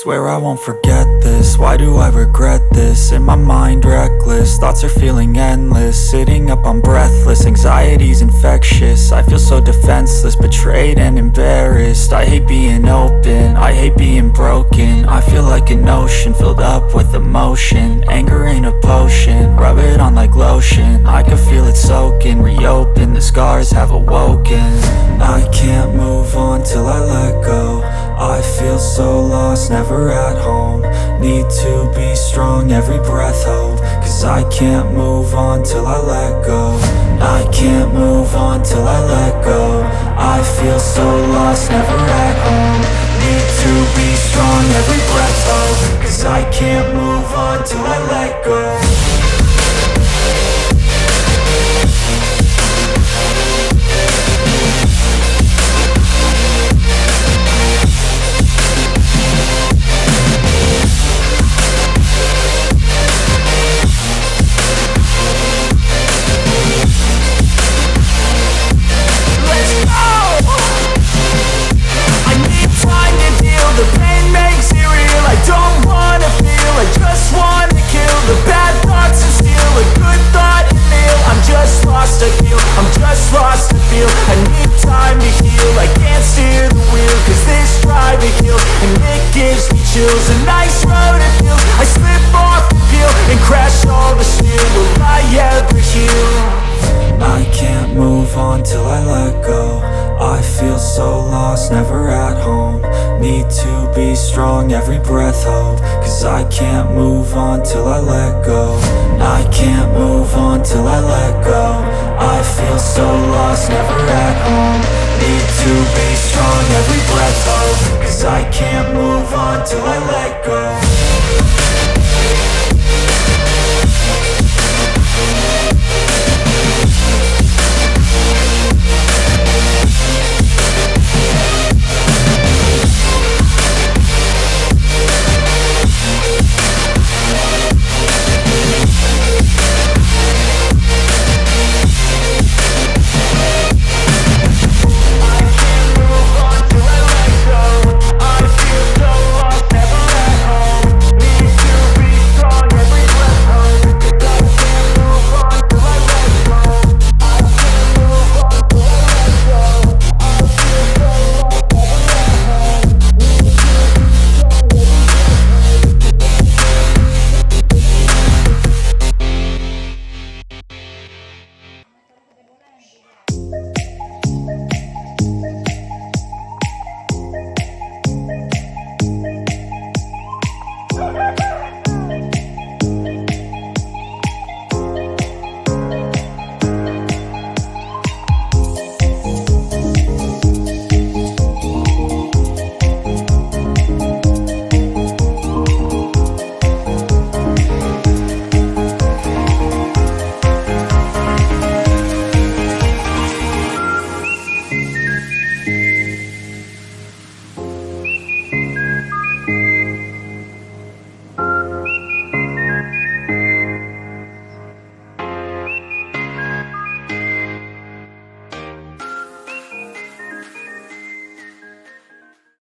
Swear I won't forget this, why do I regret this? In my mind reckless, thoughts are feeling endless. Sitting up I'm breathless, anxiety's infectious. I feel so defenseless, betrayed and embarrassed. I hate being open, I hate being broken. I feel like an ocean filled up with emotion. Anger ain't a potion, rub it on like lotion. I can feel it soaking, reopen, the scars have awoken. I can't move on till I let go. I feel so lost, never at home. Need to be strong, every breath hope. Cause I can't move on till I let go. I can't move on till I let go. I feel so lost, never at home. Need to be strong, every breath hope. Cause I can't move on till I let go. The pain makes it real, I don't wanna feel, I just wanna kill the bad thoughts and steal a good thought and feel. I'm just lost, I feel, I'm just lost, I feel. I need time to heal, I can't steer the wheel. Cause this drive it kills, and it gives me chills. A nice road it feels, I slip off the peel and crash all the steel. Will I ever heal? I can't move on till I let go. I feel so lost, never at home. Need to be strong, every breath hope. Cause I can't move on till I let go. I can't move on till I let go. I feel so lost, never at home. Need to be strong, every breath hope. Cause I can't move on till I